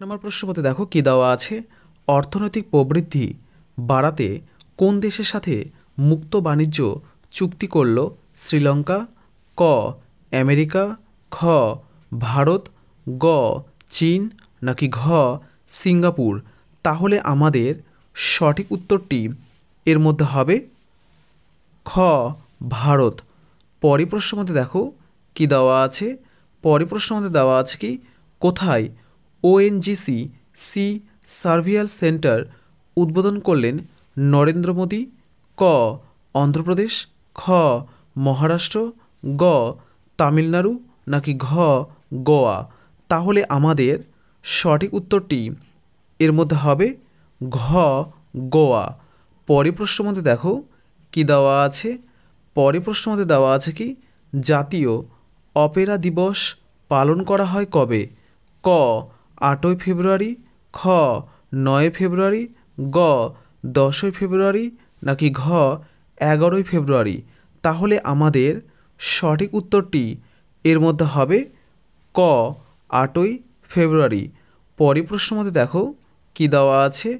নম্বর প্রশ্ন মতে দেখো কি দেওয়া আছে, অর্থনৈতিক প্রবৃদ্ধি বাড়াতে কোন দেশের সাথে মুক্ত বাণিজ্য চুক্তি করল শ্রীলঙ্কা? ক আমেরিকা, খ ভারত, গ চীন, নাকি ঘ সিঙ্গাপুর? তাহলে আমাদের সঠিক উত্তরটি এর মধ্যে হবে খ ভারত। পরের প্রশ্ন মধ্যে দেখো কি দেওয়া আছে, পরের প্রশ্ন মধ্যে দেওয়া আছে কি, কোথায় ওএনজিসি সি সার্ভিয়াল সেন্টার উদ্বোধন করলেন নরেন্দ্র মোদী? ক অন্ধ্রপ্রদেশ, খ মহারাষ্ট্র, গ তামিলনাড়ু, নাকি ঘ গোয়া? তাহলে আমাদের সঠিক উত্তরটি এর মধ্যে হবে ঘ গোয়া। পরের প্রশ্ন মধ্যে দেখো কি দেওয়া আছে, পরের প্রশ্ন মধ্যে দেওয়া আছে কি, জাতীয় অপেরা দিবস পালন করা হয় কবে? ক 8ই ফেব্রুয়ারি, খ 9 ফেব্রুয়ারি, গ 10ই ফেব্রুয়ারি, নাকি ঘ 11ই ফেব্রুয়ারি? তাহলে আমাদের সঠিক উত্তরটি এর মধ্যে হবে ক 8ই ফেব্রুয়ারি। পরের প্রশ্ন মধ্যে দেখো কি দেওয়া আছে,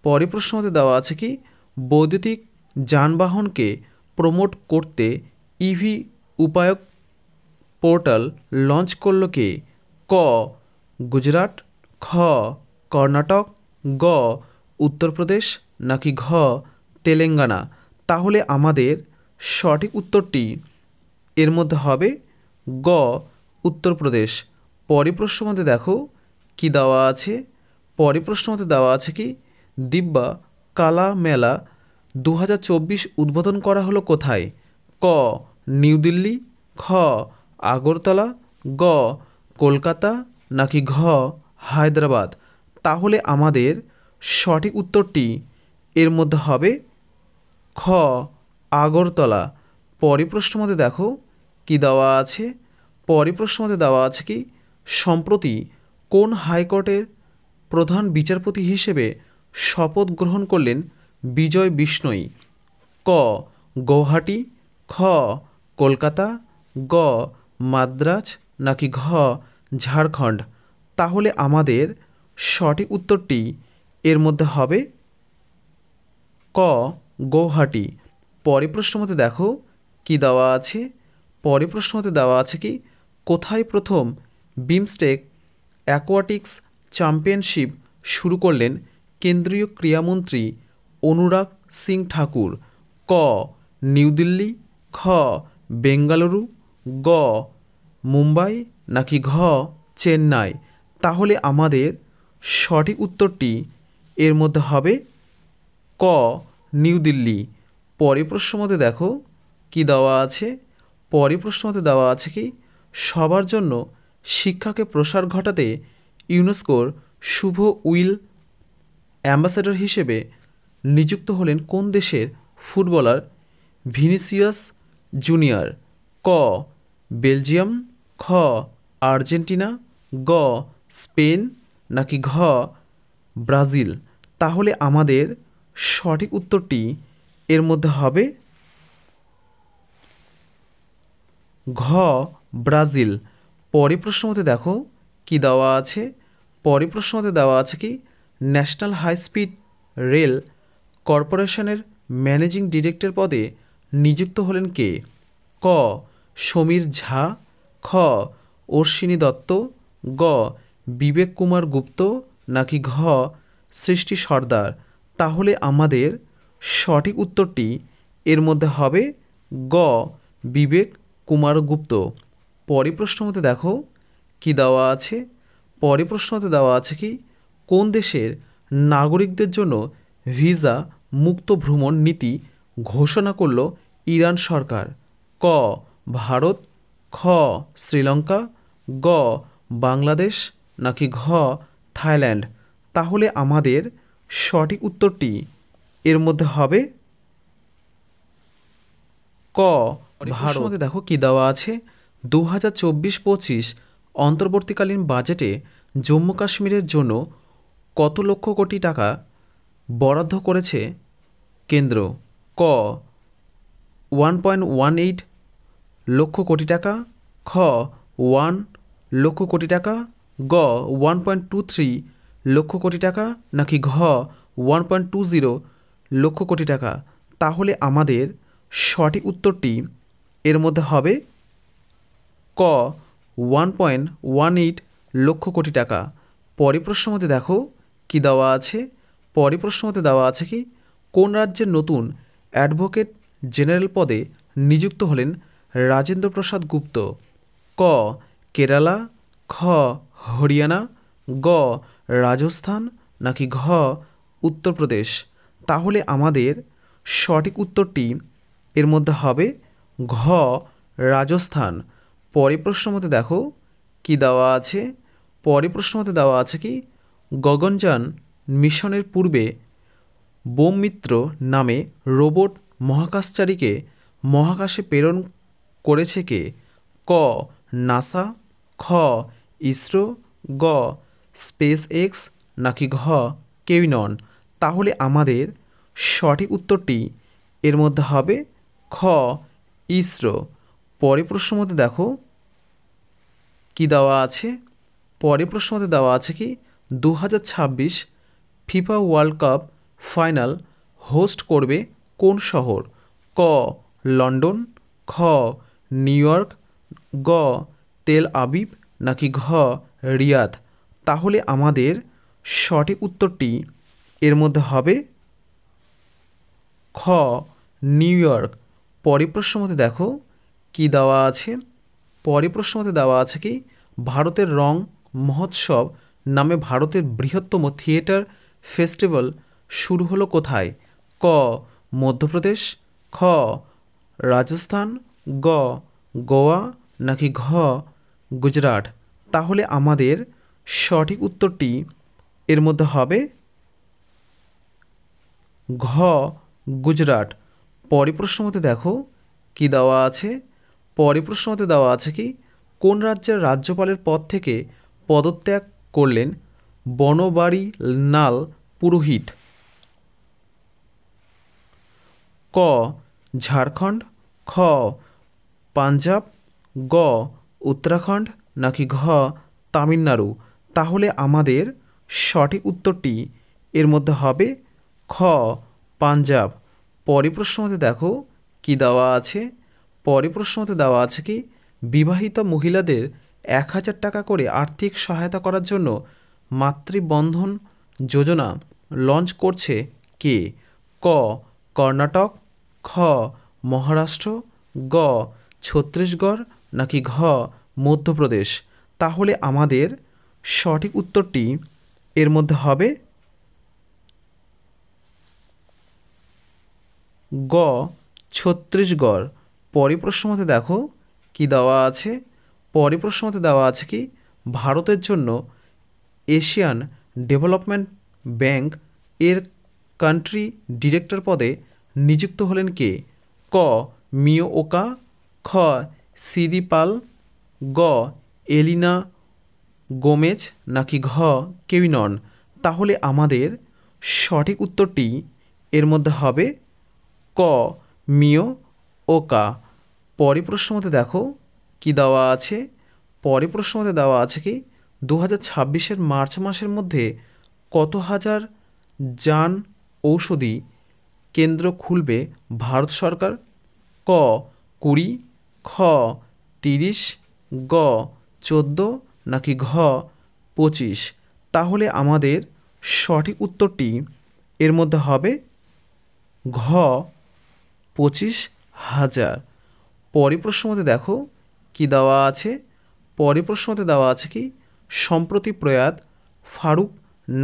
পরের প্রশ্ন মধ্যে দেওয়া আছে কি, বৈদ্যুতিক যানবাহনকে প্রমোট করতে ইভি উপায়ক পোর্টাল লঞ্চ করল কে? ক গুজরাট, খ কর্ণাটক, গ উত্তরপ্রদেশ, নাকি ঘ তেলেঙ্গানা? তাহলে আমাদের সঠিক উত্তরটি এর মধ্যে হবে গ উত্তরপ্রদেশ। পরের প্রশ্ন মধ্যে দেখো কি দেওয়া আছে, পরের প্রশ্ন মধ্যে দেওয়া আছে কি, দিব্যা কালা মেলা 2024 উদ্বোধন করা হলো কোথায়? ক নিউ দিল্লি, খ আগরতলা, গ কলকাতা, নাকি ঘ হায়দ্রাবাদ? তাহলে আমাদের সঠিক উত্তরটি এর মধ্যে হবে খ আগরতলা। পরের প্রশ্ন মধ্যে দেখো কি দেওয়া আছে, পরের প্রশ্ন মধ্যে দেওয়া আছে কি, সম্প্রতি কোন হাইকোর্টের প্রধান বিচারপতি হিসেবে শপথ গ্রহণ করলেন বিজয় বিষ্ণই? ক গৌহাটি, খ কলকাতা, গ মাদ্রাজ, নাকি ঘ ঝাড়খণ্ড? তাহলে আমাদের সঠিক উত্তরটি এর মধ্যে হবে ক গৌহাটি। পরের প্রশ্ন মধ্যে দেখো কি দেওয়া আছে, পরের প্রশ্ন মধ্যে দেওয়া আছে কি, কোথায় প্রথম বিমস্টেক অ্যাকোয়াটিক্স চ্যাম্পিয়নশিপ শুরু করলেন কেন্দ্রীয় ক্রীড়ামন্ত্রী অনুরাগ সিং ঠাকুর? ক নিউ দিল্লি, খ বেঙ্গালুরু, গ মুম্বাই, নাকি ঘ চেন্নাই? তাহলে আমাদের সঠিক উত্তরটি এর মধ্যে হবে ক নিউ দিল্লি। পরের প্রশ্ন মধ্যে দেখো কি দেওয়া আছে, পরের প্রশ্ন মধ্যে দেওয়া আছে কি, সবার জন্য শিক্ষাকে প্রসার ঘটাতে ইউনেস্কোর শুভ উইল অ্যাম্বাসেডর হিসেবে নিযুক্ত হলেন কোন দেশের ফুটবলার ভিনিসিয়াস জুনিয়র? ক বেলজিয়াম, খ আর্জেন্টিনা, গ স্পেন, নাকি ঘ ব্রাজিল? তাহলে আমাদের সঠিক উত্তরটি এর মধ্যে হবে ঘ ব্রাজিল। পরের প্রশ্ন মধ্যে দেখো কি দেওয়া আছে, পরের প্রশ্ন মধ্যে দেওয়া আছে কি, ন্যাশনাল হাই স্পিড রেল কর্পোরেশনের ম্যানেজিং ডিরেক্টর পদে নিযুক্ত হলেন কে? ক সমীর ঝা, খ অশ্বিনী দত্ত, গ বিবেক কুমার গুপ্ত, নাকি ঘ সৃষ্টি সর্দার? তাহলে আমাদের সঠিক উত্তরটি এর মধ্যে হবে গ বিবেক কুমার গুপ্ত। পরের প্রশ্ন মধ্যে দেখো কি দেওয়া আছে, পরের প্রশ্ন মধ্যে দেওয়া আছে কি, কোন দেশের নাগরিকদের জন্য ভিসা মুক্ত ভ্রমণ নীতি ঘোষণা করল ইরান সরকার? ক ভারত, খ শ্রীলঙ্কা, গ বাংলাদেশ, নাকি ঘ থাইল্যান্ড? তাহলে আমাদের সঠিক উত্তরটি এর মধ্যে হবে ক ভারত। দেখো কি দেওয়া আছে, 2024-25 অন্তর্বর্তীকালীন বাজেটে জম্মু কাশ্মীরের জন্য কত লক্ষ কোটি টাকা বরাদ্দ করেছে কেন্দ্র? ক 1.18 লক্ষ কোটি টাকা, খ 1 লক্ষ কোটি টাকা, গ 1.23 লক্ষ কোটি টাকা নাকি ঘ 1.20 লক্ষ কোটি টাকা? তাহলে আমাদের সঠিক উত্তরটি এর মধ্যে হবে ক 1.18 লক্ষ কোটি টাকা। পরের প্রশ্ন মধ্যে দেখো কি দেওয়া আছে। পরের প্রশ্ন মধ্যে দেওয়া আছে কি কোন রাজ্যের নতুন অ্যাডভোকেট জেনারেল পদে নিযুক্ত হলেন রাজেন্দ্র প্রসাদ গুপ্ত? ক কেরালা, খ হরিয়ানা, গ রাজস্থান নাকি ঘ উত্তরপ্রদেশ? তাহলে আমাদের সঠিক উত্তরটি এর মধ্যে হবে ঘ রাজস্থান। পরের প্রশ্ন মতে দেখো কি দেওয়া আছে। পরের প্রশ্ন মতে দেওয়া আছে কি গগনযান মিশনের পূর্বে বোমমিত্র নামে রোবট মহাকাশচারীকে মহাকাশে প্রেরণ করেছে কে? ক নাসা, খ ইসরো, গ স্পেস এক্স নাকি ঘ কেউই নন? তাহলে আমাদের সঠিক উত্তরটি এর মধ্যে হবে খ ইসরো। পরের প্রশ্ন মধ্যে দেখো কি দেওয়া আছে। পরের প্রশ্ন মধ্যে দেওয়া আছে কি 2026 FIFA world cup final host করবে কোন শহর? ক লন্ডন, খ নিউ ইয়র্ক, গ তেল আবিব নাকি ঘ রিয়াদ? তাহলে আমাদের সঠিক উত্তরটি এর মধ্যে হবে খ নিউ ইয়র্ক। পরের প্রশ্ন মধ্যে দেখো কি দেওয়া আছে। পরের প্রশ্ন মধ্যে দেওয়া আছে কি ভারতের রং মহোৎসব নামে ভারতের বৃহত্তম থিয়েটার ফেস্টিভ্যাল শুরু হলো কোথায়? ক মধ্যপ্রদেশ, খ রাজস্থান, গ গোয়া নাকি ঘ গুজরাট? তাহলে আমাদের সঠিক উত্তরটি এর মধ্যে হবে ঘ গুজরাট। পরের প্রশ্ন মতে দেখো কি দেওয়া আছে। পরের প্রশ্ন মতে দেওয়া আছে কি কোন রাজ্যের রাজ্যপালের পদ থেকে পদত্যাগ করলেন বনবারীলাল পুরোহিত? ক ঝাড়খণ্ড, খ পাঞ্জাব, গ উত্তরাখণ্ড নাকি ঘ তামিলনাড়ু? তাহলে আমাদের সঠিক উত্তরটি এর মধ্যে হবে খ পাঞ্জাব। পরের প্রশ্ন মধ্যে দেখো কি দেওয়া আছে। পরের প্রশ্ন মধ্যে দেওয়া আছে কি বিবাহিত মহিলাদের 1000 টাকা করে আর্থিক সহায়তা করার জন্য মাতৃবন্ধন যোজনা লঞ্চ করছে কে? ক কর্ণাটক, খ মহারাষ্ট্র, গ ছত্তিশগড় নাকি ঘ মধ্যপ্রদেশ? তাহলে আমাদের সঠিক উত্তরটি এর মধ্যে হবে গ ছত্তিশগড়। পরের প্রশ্ন মতে দেখো কি দেওয়া আছে। পরের প্রশ্ন মতে দেওয়া আছে কি ভারতের জন্য এশিয়ান ডেভেলপমেন্ট ব্যাংক এর কান্ট্রি ডিরেক্টর পদে নিযুক্ত হলেন কে? ক মিও ওকা, খ সিরি পাল, গ এলিনা গোমেজ নাকি ঘ কেউই নন? তাহলে আমাদের সঠিক উত্তরটি এর মধ্যে হবে ক মিও ওকা। পরের প্রশ্ন মতে দেখো কি দেওয়া আছে। পরের প্রশ্ন মতে দেওয়া আছে কি 2026 মার্চ মাসের মধ্যে কত হাজার জান ঔষধি কেন্দ্র খুলবে ভারত সরকার? ক 20, খ 30, গ 14 নাকি ঘ 25? তাহলে আমাদের সঠিক উত্তরটি এর মধ্যে হবে ঘ 25,000। পরের প্রশ্ন মতে দেখো কি দেওয়া আছে। পরের প্রশ্ন মতে দেওয়া আছে কি সম্প্রতি প্রয়াত ফারুক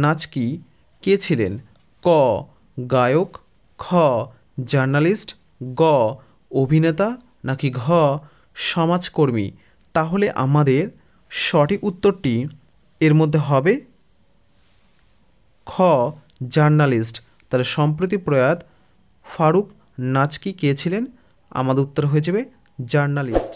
নাচকি কে ছিলেন? ক গায়ক, খ জার্নালিস্ট, গ অভিনেতা নাকি ঘ সমাজকর্মী? তাহলে আমাদের সঠিক উত্তরটি এর মধ্যে হবে খ জার্নালিস্ট। তাহলে সম্প্রতি প্রয়াত ফারুক নাচকি কে ছিলেন? আমাদের উত্তর হয়ে যাবে জার্নালিস্ট।